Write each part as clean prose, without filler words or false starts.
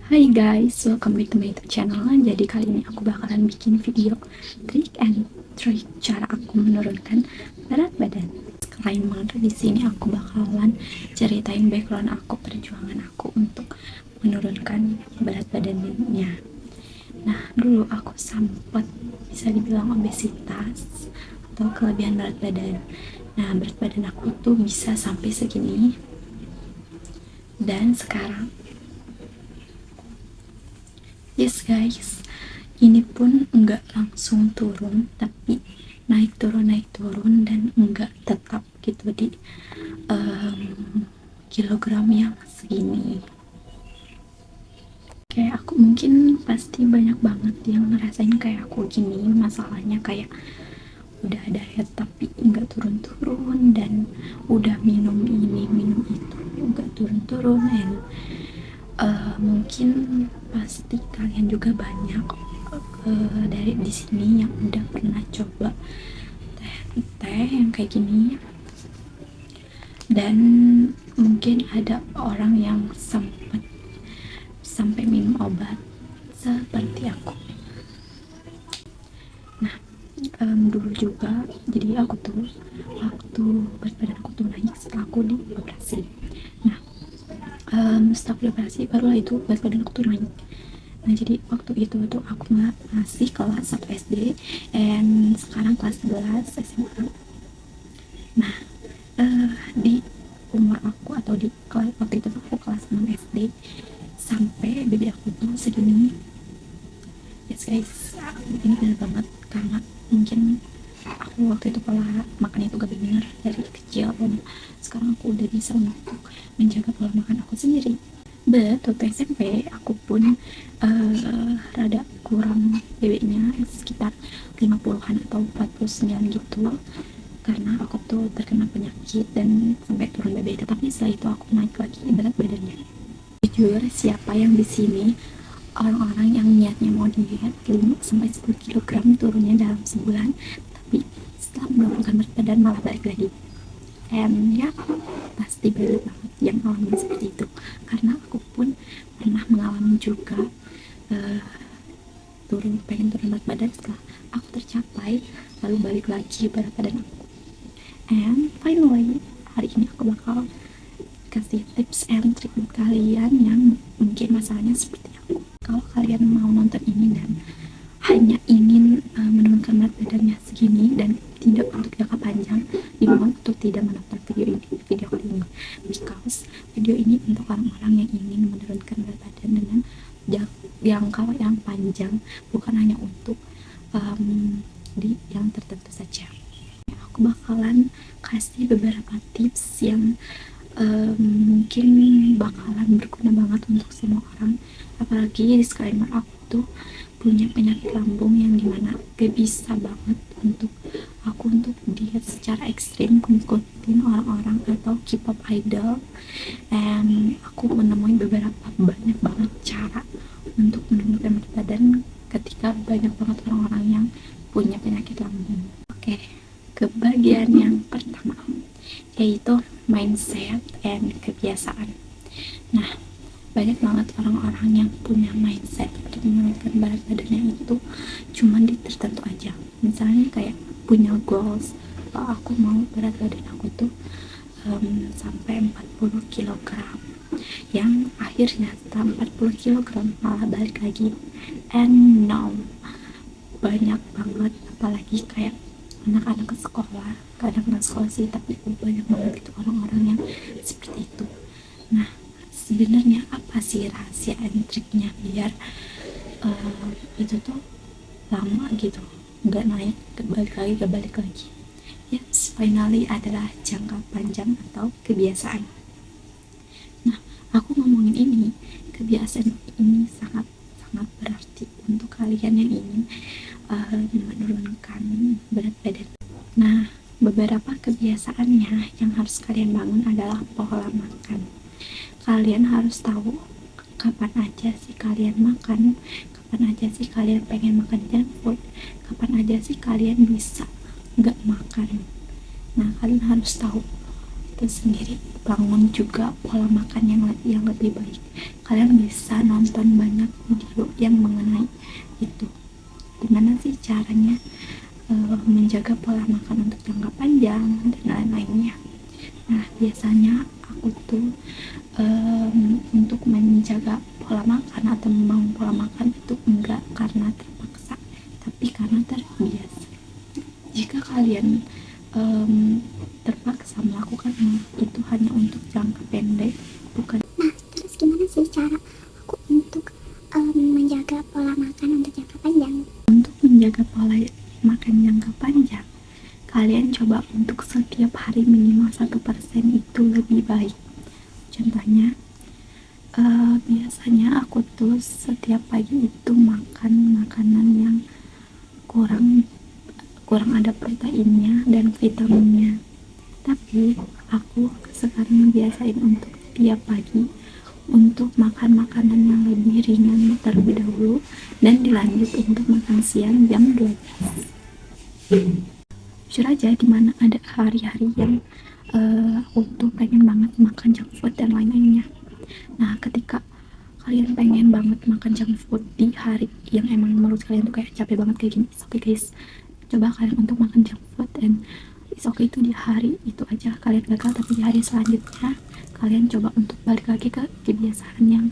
Hai guys, welcome back to my YouTube channel. Jadi kali ini aku bakalan bikin video trick and trick cara aku menurunkan berat badan. Disclaimer, di sini aku bakalan ceritain background aku, perjuangan aku untuk menurunkan berat badannya. Nah, dulu aku sempat bisa dibilang obesitas atau kelebihan berat badan. Nah, berat badan aku tuh bisa sampai segini. Dan sekarang yes guys, ini pun enggak langsung turun, tapi naik turun dan enggak tetap gitu di kilogram yang segini. Kayak aku mungkin pasti banyak banget yang ngerasain kayak aku gini, masalahnya kayak udah diet tapi enggak turun-turun, dan udah minum ini minum itu enggak turun-turun. And mungkin pasti kalian juga banyak dari di sini yang udah pernah coba teh yang kayak gini, dan mungkin ada orang yang sempat sampai minum obat seperti aku. Nah, dulu juga jadi aku tuh waktu berat badan aku tuh naik setelah aku dioperasi. Nah, setelah dioperasi barulah itu berat badan aku tuh naik. Nah, jadi waktu itu tuh aku masih kelas 1 SD dan sekarang kelas 11 SMA. Nah, di umur aku atau di waktu itu aku kelas 6 SD sampai BB aku tuh segini. Yes guys, ini benar banget karena mungkin aku waktu itu pola makan itu gak benar dari kecil, dan sekarang aku udah bisa untuk menjaga pola makan aku sendiri. But waktu SMP aku pun rada kurang BB-nya sekitar 50-an atau 49 gitu, karena aku tuh terkena penyakit dan sampai turun BB. Tetapi setelah itu aku naik lagi berat badannya. Jujur, siapa yang di sini orang-orang yang niatnya mau diet 5-10 kg turunnya dalam sebulan, tapi setelah menurunkan berat badan malah balik lagi. And ya, pasti banyak banget yang ngalamin seperti itu, karena aku pun pernah mengalami juga. uh, pengen turun berat badan, setelah aku tercapai lalu balik lagi berat badan aku. And finally, hari ini aku bakal kasih tips and trick buat kalian yang mungkin masalahnya seperti aku. Kalau kalian mau nonton ini dan hanya ingin menurunkan berat badannya segini dan tidak untuk jangka panjang, dimohon untuk tidak menonton video kali ini, because video ini untuk orang-orang yang ingin menurunkan berat badan dengan jangka yang panjang, bukan hanya untuk di yang tertentu saja. Aku bakalan kasih beberapa tips yang mungkin bakalan berguna banget untuk semua orang. Apalagi disclaimer, aku tuh punya penyakit lambung yang dimana gak bisa banget untuk aku untuk diet secara ekstrim, ngikutin orang-orang atau K-pop idol. And aku menemui banyak banget cara untuk menurunkan berat badan ketika banyak banget orang-orang yang punya penyakit lambung. Oke, ke bagian yang pertama, yaitu mindset and kebiasaan. Nah, banyak banget orang-orang yang punya mindset untuk menurunkan berat badannya itu cuman di tertentu aja. Misalnya kayak punya goals, aku mau berat badan aku tuh sampai 40 kg, yang akhirnya setelah 40 kg malah balik lagi. And now banyak banget, apalagi kayak anak-anak sekolah, kadang-kadang sekolah sih, tapi banyak banget itu orang-orang yang seperti itu. Nah, sebenarnya apa sih rahasia and triknya biar itu tuh lama gitu nggak naik, gak balik lagi? Yes, finally adalah jangka panjang atau kebiasaan. Nah, aku ngomongin ini, kebiasaan ini sangat berarti untuk kalian yang ingin menurunkan berat badan. Nah, beberapa kebiasaannya yang harus kalian bangun adalah pola makan. Kalian harus tahu kapan aja sih kalian makan, kapan aja sih kalian pengen makan junk food, kapan aja sih kalian bisa nggak makan. Nah, kalian harus tahu terus sendiri bangun juga pola makan yang lebih baik. Kalian bisa nonton banyak video yang mengenai itu, gimana sih caranya menjaga pola makan untuk jangka panjang dan lain-lainnya. Nah, biasanya aku tuh untuk menjaga pola makan atau membangun pola makan itu enggak karena terpaksa, tapi karena terbiasa. Jika kalian terpaksa melakukan itu hanya untuk jangka pendek, bukan. Nah, terus gimana sih cara aku untuk menjaga pola makan untuk jangka panjang? Untuk menjaga pola makan jangka panjang, kalian coba untuk setiap hari minimal 1% itu lebih baik. Contohnya, biasanya aku tuh setiap pagi itu makan makanan yang kurang ada proteinnya dan vitaminnya, tapi aku sekarang biasain untuk tiap pagi untuk makan makanan yang lebih ringan terlebih dahulu dan dilanjut untuk makan siang jam 12. Jujur aja, dimana ada hari-hari yang aku tuh pengen banget makan junk food dan lain-lainnya. Nah, ketika kalian pengen banget makan junk food di hari yang emang menurut kalian tuh kayak capek banget kayak gini, oke guys, coba kalian untuk makan junk food, dan itu di hari itu aja kalian gagal, tapi di hari selanjutnya kalian coba untuk balik lagi ke kebiasaan yang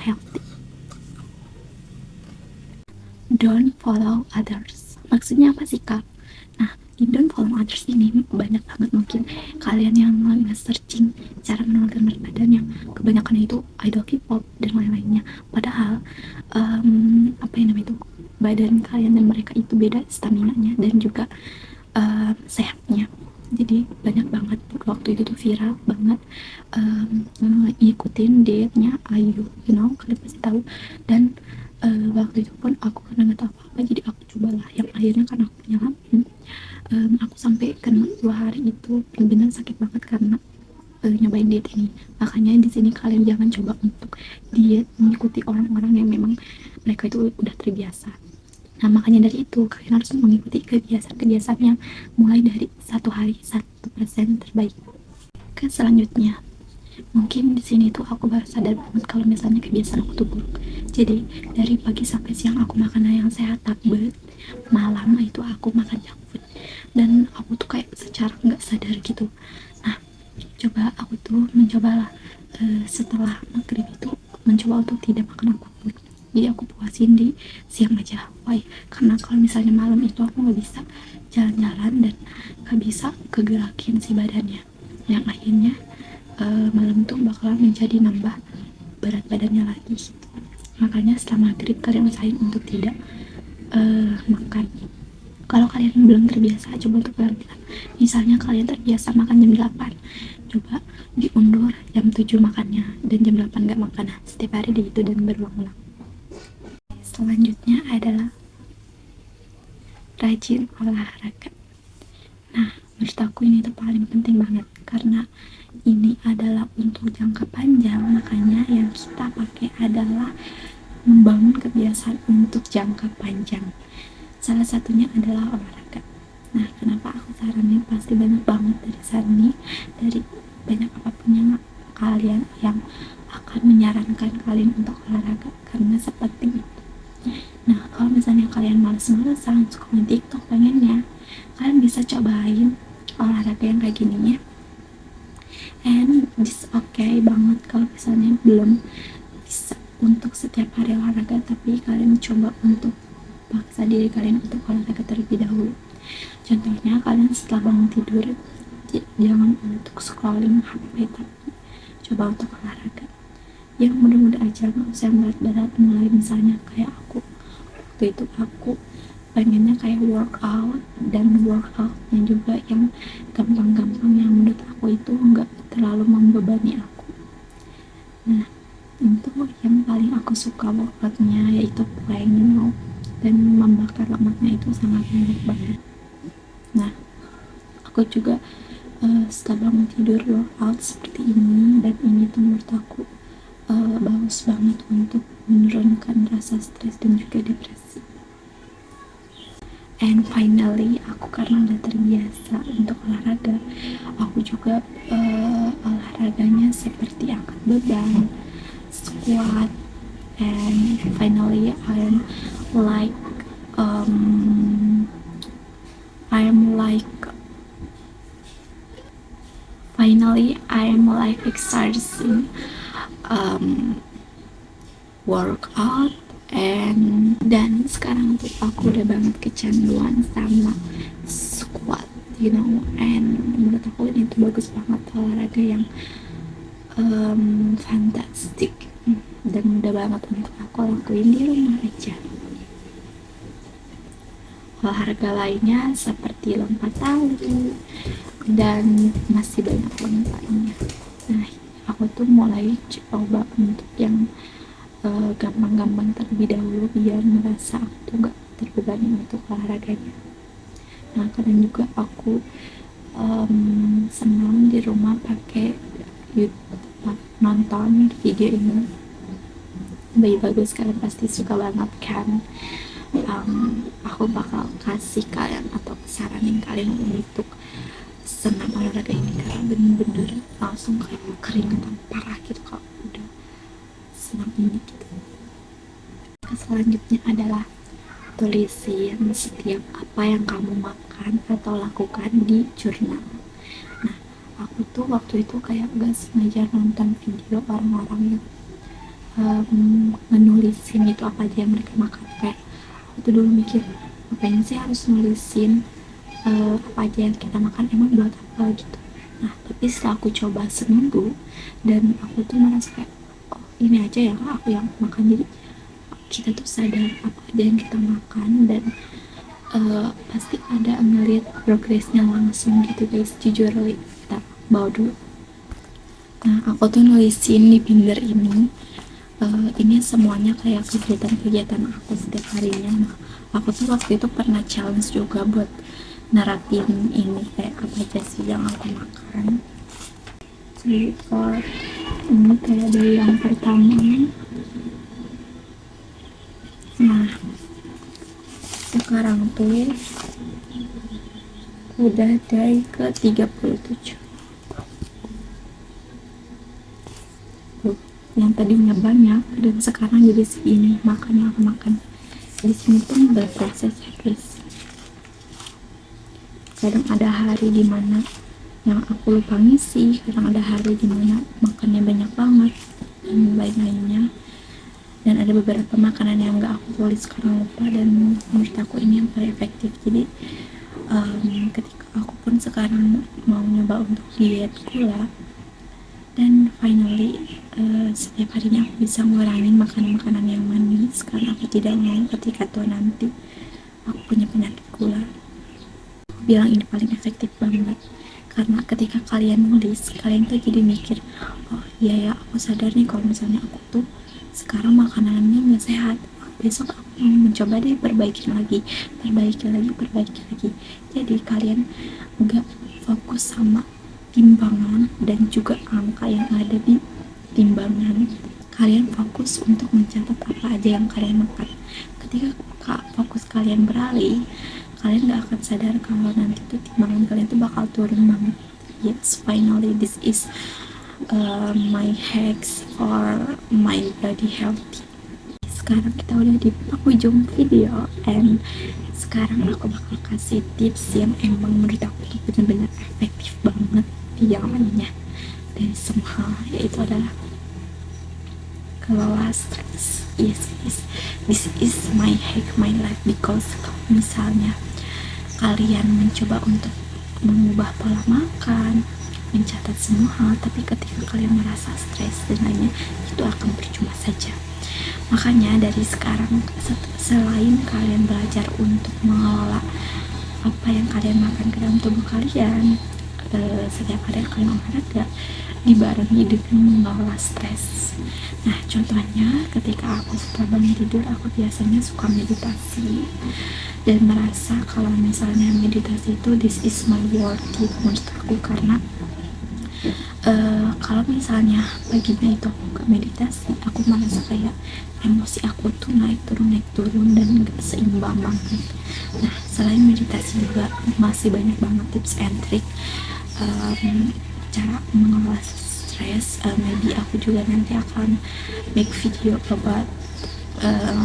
healthy. Don't follow others. Maksudnya apa sih, Kak? Nah, di don't follow others ini banyak banget mungkin kalian yang nge-searching cara menurunkan berat badan yang kebanyakan itu idol K-pop dan lain-lainnya. Padahal apa yang namanya itu, badan kalian dan mereka itu beda staminanya dan juga sehatnya. Jadi banyak banget waktu itu tuh viral banget ngikutin dietnya Ayu, kalian pasti tahu. Dan waktu itu pun aku karena nggak tahu apa-apa, jadi aku cobalah yang akhirnya karena aku punya lambung, aku sampai kena 2 hari itu benar-benar sakit banget karena nyobain diet ini. Makanya di sini kalian jangan coba untuk diet mengikuti orang-orang yang memang mereka itu udah terbiasa. Nah, makanya dari itu kalian harus mengikuti kebiasaan-kebiasaan yang mulai dari 1 hari 1% terbaik. Ke selanjutnya, mungkin di sini tuh aku baru sadar banget kalau misalnya kebiasaan aku tuh buruk. Jadi dari pagi sampai siang aku makan yang sehat, tapi malam itu aku makan junk food dan aku tuh kayak secara nggak sadar gitu. Nah, coba aku tuh mencobalah setelah maghrib itu mencoba untuk tidak makan apapun, jadi aku puasin di siang aja. Why? Karena kalau misalnya malam itu aku nggak bisa jalan-jalan dan nggak bisa kegerakin si badannya, yang akhirnya malam tuh bakalan menjadi nambah berat badannya lagi. Makanya setelah maghrib kalian usahain untuk tidak makan. Kalau kalian belum terbiasa, coba untuk pelan-pelan. Misalnya kalian terbiasa makan jam 8, coba diundur jam 7 makannya dan jam 8 nggak makan. Nah, setiap hari di itu dan berulang-ulang. Selanjutnya adalah rajin olahraga. Nah, menurut aku ini tuh paling penting banget karena ini adalah untuk jangka panjang. Makanya yang kita pakai adalah membangun kebiasaan untuk jangka panjang. Salah satunya adalah olahraga. Nah, kenapa aku saranin, pasti banyak banget dari sini, dari banyak apapun yang kalian yang akan menyarankan kalian untuk olahraga karena sepenting itu. Nah, kalau misalnya kalian males-malesan suka main TikTok pengennya, kalian bisa cobain olahraga yang kayak gini ya. And this okay banget kalau misalnya belum bisa untuk setiap hari olahraga, tapi kalian coba untuk paksa diri kalian untuk olahraga terlebih dahulu. Contohnya kalian setelah bangun tidur, jangan untuk scrolling HP, tapi coba untuk olahraga yang mudah-mudah aja, nggak usah berat-berat. Mulai misalnya kayak aku waktu itu, aku pengennya kayak workout, dan workoutnya juga yang gampang-gampang yang menurut aku itu nggak terlalu membebani aku. Nah, itu yang paling aku suka workoutnya yaitu plank, dan membakar lemaknya itu sangat enak banget. Nah, aku juga setelah bangun tidur workout seperti ini, dan ini tuh menurut aku bagus banget untuk menurunkan rasa stres dan juga depresi. And finally aku karena udah terbiasa untuk olahraga, aku juga olahraganya seperti angkat beban, squat, and finally like um, I'm like I'm like exercising workout. Dan sekarang tuh aku udah banget kecanduan sama squat, and menurut aku ini tuh bagus banget, olahraga yang fantastic dan mudah banget untuk aku lakuin di rumah aja. Olahraga lainnya seperti lompat tali dan masih banyak lainnya. Nah, aku tuh mulai coba untuk yang gampang-gampang terlebih dahulu biar merasa aku tuh gak terbebani untuk olahraganya. Nah, kadang juga aku senang di rumah pakai YouTube, nonton video ini. Bagus, kalian pasti suka banget kan. Aku bakal kasih kalian atau saranin kalian untuk senam olahraga ini karena bener-bener langsung kayak keringetan parah gitu kalau udah senam ini gitu. Selanjutnya adalah tulisin setiap apa yang kamu makan atau lakukan di jurnal. Nah, aku tuh waktu itu kayak gak sengaja nonton video orang-orang yang ngenulisin itu apa aja yang mereka makan. Kayak aku tuh dulu mikir, ngapain sih harus nulisin apa aja yang kita makan, emang buat apa gitu. Nah, tapi setelah aku coba seminggu dan aku tuh merasa kayak, oh ini aja yang aku yang makan, jadi kita tuh sadar apa aja yang kita makan dan pasti ada ngeliat progresnya langsung gitu guys. Jujur kita bawa dulu. Nah, aku tuh nulisin di binder ini semuanya kayak kegiatan-kegiatan aku setiap harinya. Nah, aku tuh waktu itu pernah challenge juga buat nerapin ini, kayak apa aja sih yang aku makan. Jadi ini kayak dari yang pertama. Nah, sekarang tuh udah dari ke 37. Yang tadinya banyak dan sekarang jadi segini makan yang aku makan. Di sini pun berproses ya guys. Kadang ada hari dimana yang aku lupa ngisi, kadang ada hari dimana makannya banyak banget dan lain-lainnya. Dan ada beberapa makanan yang gak aku tulis karena lupa, dan menurut aku ini yang paling efektif. Jadi ketika aku pun sekarang mau nyoba untuk diet gula, dan finally setiap harinya aku bisa ngurangin makanan-makanan yang manis karena aku tidak mau ketika tua nanti aku punya penyakit gula. Aku bilang ini paling efektif banget karena ketika kalian nulis, kalian tuh jadi mikir, oh iya ya, aku sadar nih kalau misalnya aku tuh sekarang makanannya nggak sehat, besok aku mau mencoba deh perbaiki lagi. Jadi kalian nggak fokus sama timbangan dan juga angka yang ada di timbangan, kalian fokus untuk mencatat apa aja yang kalian makan. Ketika fokus kalian beralih, kalian nggak akan sadar kalau nanti tuh timbangan kalian tuh bakal turun banget. Yes, finally this is my hacks for my body healthy. Sekarang kita udah di ujung video, and sekarang aku bakal kasih tips yang emang menurut aku tuh bener-bener efektif banget yang lainnya dari semua, yaitu adalah kelola stres. Yes, this is my hack my life, because kalau misalnya kalian mencoba untuk mengubah pola makan, mencatat semua hal, tapi ketika kalian merasa stres dan lainnya, itu akan percuma saja. Makanya dari sekarang, selain kalian belajar untuk mengelola apa yang kalian makan ke dalam tubuh kalian, setiap hari kalian olahraga dibarengi dengan mengelola stres. Nah, contohnya ketika aku setelah bangun tidur, aku biasanya suka meditasi dan merasa kalau misalnya meditasi itu this is my worthy menurut aku, karena Kalau misalnya paginya itu aku nggak meditasi, aku merasa kayak emosi aku tuh naik turun dan nggak seimbang banget. Nah, selain meditasi juga masih banyak banget tips and trick cara mengelola stres. Maybe aku juga nanti akan make video about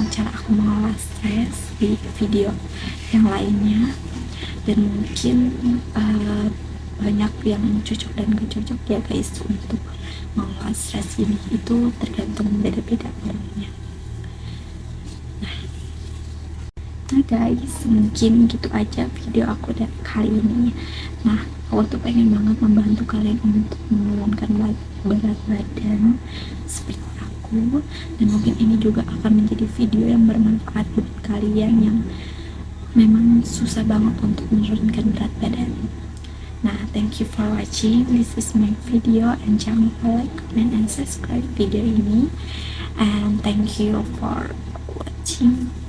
cara aku mengelola stres di video yang lainnya, dan mungkin banyak yang cocok dan gak cocok ya guys untuk mengelola stres ini, itu tergantung beda-beda orangnya. Nah guys, mungkin gitu aja video aku dari kali ini. Nah, aku tuh pengen banget membantu kalian untuk menurunkan berat badan seperti aku, dan mungkin ini juga akan menjadi video yang bermanfaat buat kalian yang memang susah banget untuk menurunkan berat badan. Nah, thank you for watching. This is my video, and jangan lupa like, comment, and subscribe video ini. And thank you for watching.